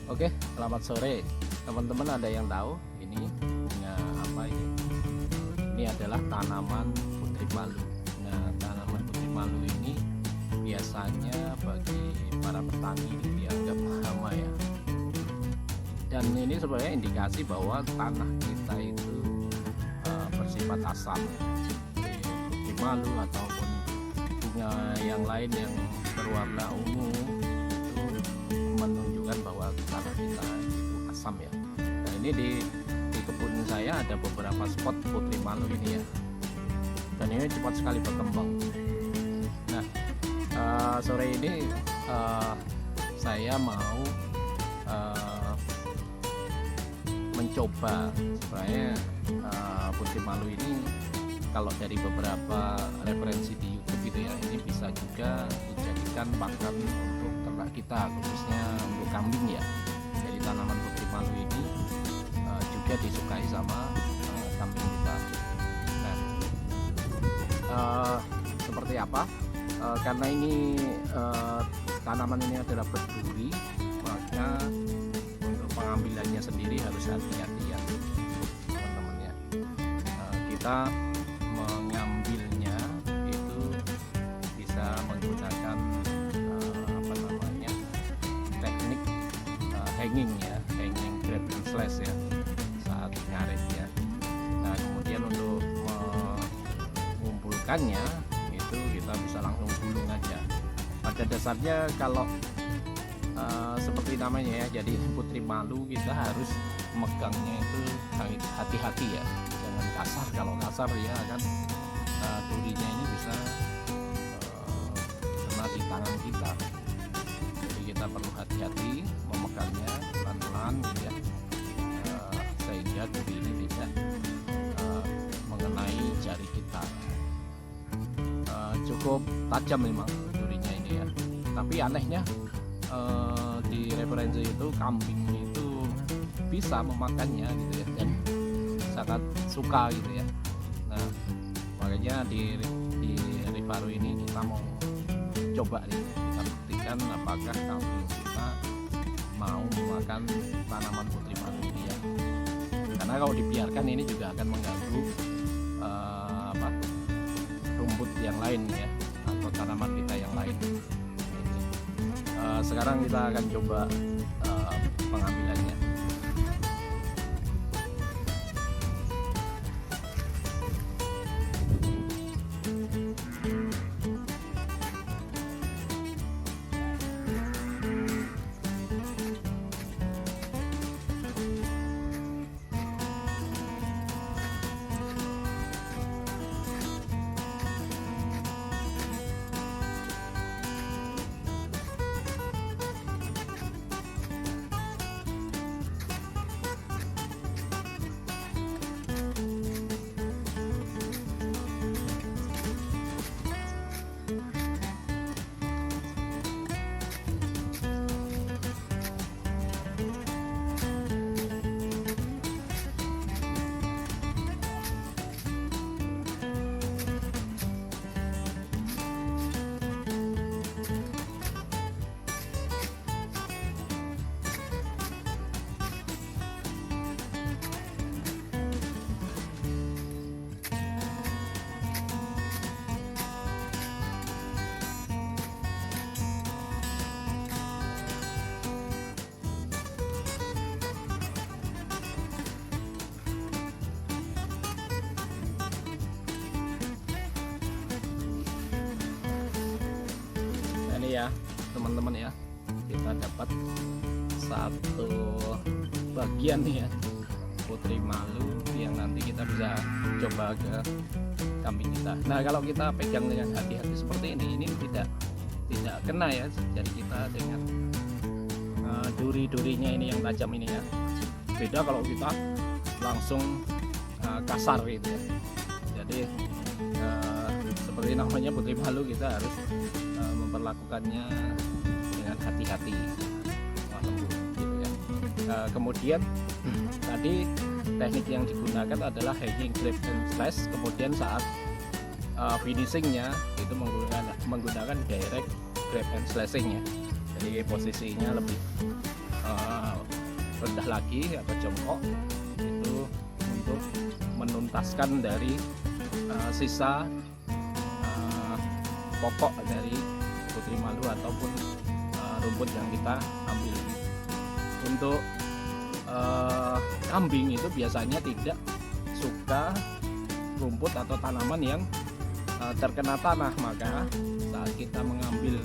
Oke, selamat sore teman-teman. Ada yang tahu ini punya apa ini? Ini adalah tanaman putri malu. Nah, tanaman putri malu ini biasanya bagi para petani ini dianggap hama ya. Dan ini sebenarnya indikasi bahwa tanah kita itu bersifat asam. Putri malu ataupun bunga yang lain yang berwarna ungu menunjukkan bahwa tanah kita itu asam ya. Nah, ini di kebun saya ada beberapa spot putri malu ini ya, dan ini cepat sekali berkembang. Nah, sore ini saya mau mencoba supaya putri malu ini, kalau dari beberapa referensi di YouTube gitu ya, ini bisa juga dijadikan pakan untuk ternak kita, khususnya untuk kambing ya. Jadi tanaman putri malu ini juga disukai sama kambing kita. Nah, seperti apa? Karena ini tanaman ini adalah berduri, maka untuk pengambilannya sendiri harus hati-hati ya teman-teman ya. Kita mengambilnya itu bisa menggunakan teknik hanging ya, hanging grab and slash ya, saat ngarit ya. Nah, kemudian untuk mengumpulkannya itu kita bisa langsung gulung aja. Pada dasarnya kalau seperti namanya ya, jadi putri malu kita harus megangnya itu hati-hati ya, jangan kasar. Kalau kasar ya kan durinya ini bisa kena di tangan kita. Jadi kita perlu hati-hati memegangnya pelan-pelan gitu ya, sehingga duri ini tidak mengenai jari kita. Cukup tajam memang durinya ini ya, tapi anehnya di referensi itu kambing itu bisa memakannya gitu ya, dan sangat suka gitu ya. Nah, makanya di Rivaru ini kita mau coba nih, kita buktikan apakah kambing kita mau memakan tanaman putri malu ini ya. Karena kalau dibiarkan ini juga akan mengganggu rumput yang lain ya, atau tanaman kita yang lain. Sekarang kita akan coba pengambilannya. Ya teman-teman ya, kita dapat satu bagian ya putri malu yang nanti kita bisa coba ke kambing kita. Nah, kalau kita pegang dengan hati-hati seperti ini tidak kena ya jadi kita dengan duri-durinya ini yang tajam ini ya. Beda kalau kita langsung kasar gitu ya. Jadi seperti namanya putri malu, kita harus memperlakukannya dengan hati-hati, lembut gitu ya. Kemudian tadi teknik yang digunakan adalah hanging grab and slash. Kemudian saat finishingnya itu menggunakan direct grab and slashing ya. Jadi posisinya lebih rendah lagi atau jongkok, itu untuk menuntaskan dari sisa pokok dari putri malu ataupun rumput yang kita ambil. Untuk kambing itu biasanya tidak suka rumput atau tanaman yang terkena tanah, maka saat kita mengambil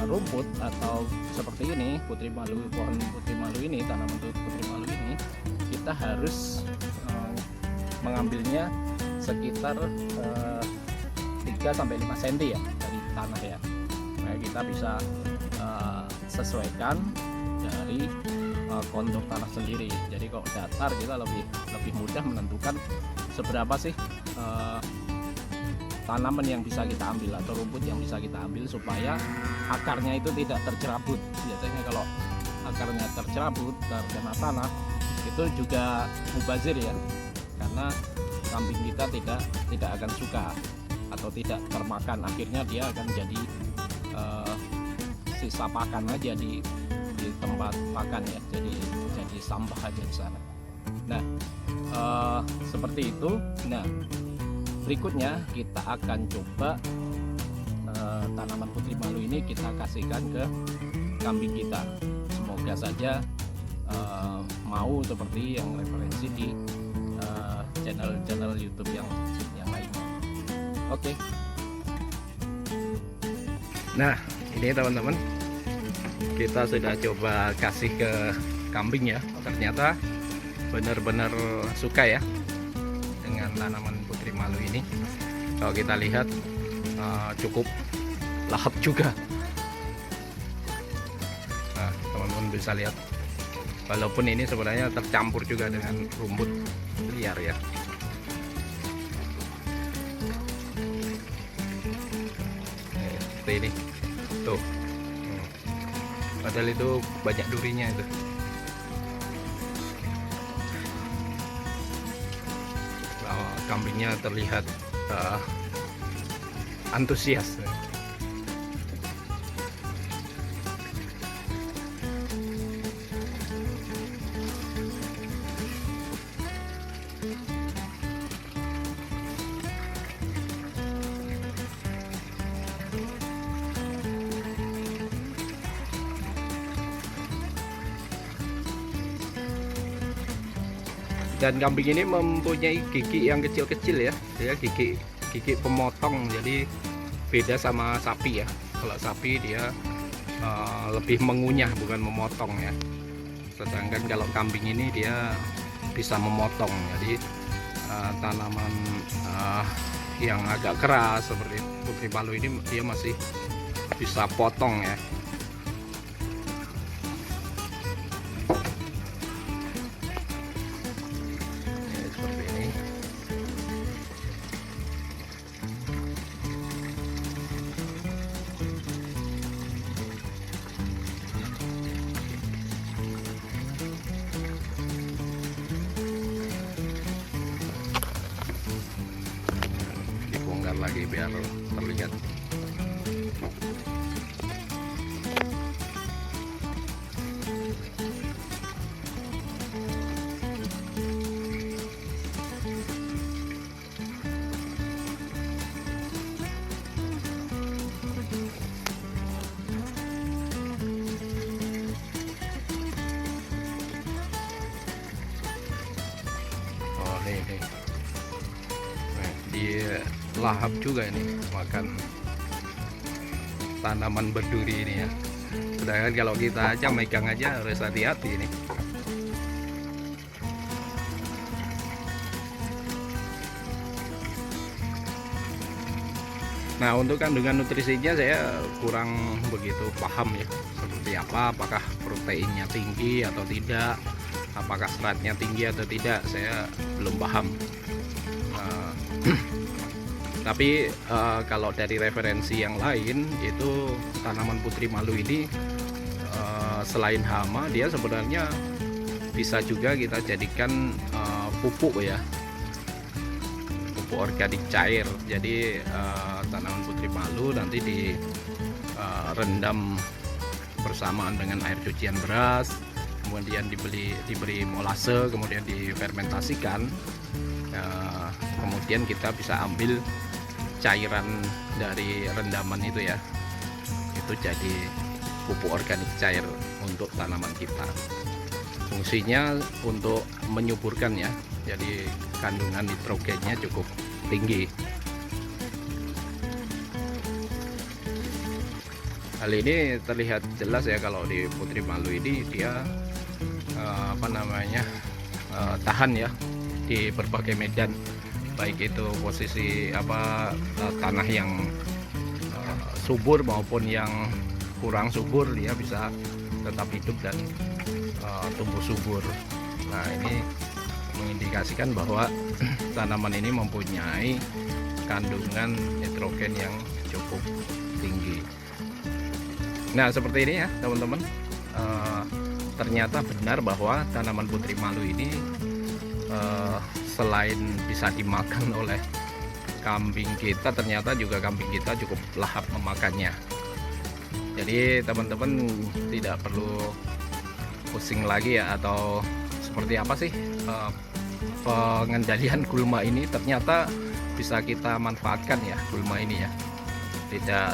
rumput atau seperti ini pohon putri malu ini, tanaman putri malu ini, kita harus mengambilnya sekitar 3-5 cm ya dari tanah ya. Nah, kita bisa sesuaikan dari kontur tanah sendiri. Jadi kalau datar kita lebih mudah menentukan seberapa sih tanaman yang bisa kita ambil atau rumput yang bisa kita ambil supaya akarnya itu tidak tercerabut. Biasanya kalau akarnya tercerabut terkena tanah itu juga mubazir ya, karena kambing kita tidak akan suka atau tidak termakan. Akhirnya dia akan jadi sisa pakan aja di tempat pakan ya, jadi sampah aja di sana. Nah, seperti itu. Nah, berikutnya kita akan coba tanaman putri malu ini kita kasihkan ke kambing kita. Semoga saja mau seperti yang referensi di channel YouTube yang lainnya. Oke. Nah, ini teman-teman, kita sudah coba kasih ke kambing ya. Ternyata benar-benar suka ya dengan tanaman putri malu ini. Kalau kita lihat cukup lahap juga. Nah, teman-teman bisa lihat, walaupun ini sebenarnya tercampur juga dengan rumput liar ya. Seperti ini tuh, padahal itu banyak durinya itu. Kambingnya terlihat antusias. Dan kambing ini mempunyai gigi yang kecil-kecil ya, gigi pemotong, jadi beda sama sapi ya. Kalau sapi dia lebih mengunyah bukan memotong ya, sedangkan kalau kambing ini dia bisa memotong. Jadi tanaman yang agak keras seperti putri malu ini dia masih bisa potong ya. Lagi biar terlihat. Oh, nih. Dia lahap juga ini makan tanaman berduri ini ya. Sedangkan kalau kita aja megang aja harus hati-hati ini. Nah, untuk kandungan nutrisinya saya kurang begitu paham ya, seperti apa, apakah proteinnya tinggi atau tidak, apakah seratnya tinggi atau tidak, saya belum paham. Tapi kalau dari referensi yang lain itu tanaman putri malu ini selain hama, dia sebenarnya bisa juga kita jadikan pupuk ya, pupuk organik cair. Jadi tanaman putri malu nanti direndam bersamaan dengan air cucian beras, kemudian diberi molase, kemudian difermentasikan. Kemudian kita bisa ambil cairan dari rendaman itu ya, itu jadi pupuk organik cair untuk tanaman kita. Fungsinya untuk menyuburkan ya, jadi kandungan nitrogennya cukup tinggi. Hal ini terlihat jelas ya kalau di putri malu ini dia tahan ya di berbagai medan, baik itu posisi tanah yang subur maupun yang kurang subur, dia bisa tetap hidup dan tumbuh subur. Nah, ini mengindikasikan bahwa tanaman ini mempunyai kandungan nitrogen yang cukup tinggi. Nah, seperti ini ya teman-teman, ternyata benar bahwa tanaman putri malu ini selain bisa dimakan oleh kambing kita, ternyata juga kambing kita cukup lahap memakannya. Jadi teman-teman tidak perlu pusing lagi ya, atau seperti apa sih pengendalian gulma ini. Ternyata bisa kita manfaatkan ya gulma ini ya,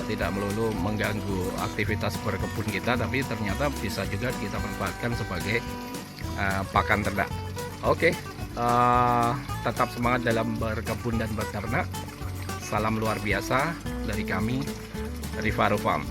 tidak melulu mengganggu aktivitas berkebun kita, tapi ternyata bisa juga kita manfaatkan sebagai pakan ternak. Oke, tetap semangat dalam berkebun dan beternak. Salam luar biasa dari kami, Rifaro Farm.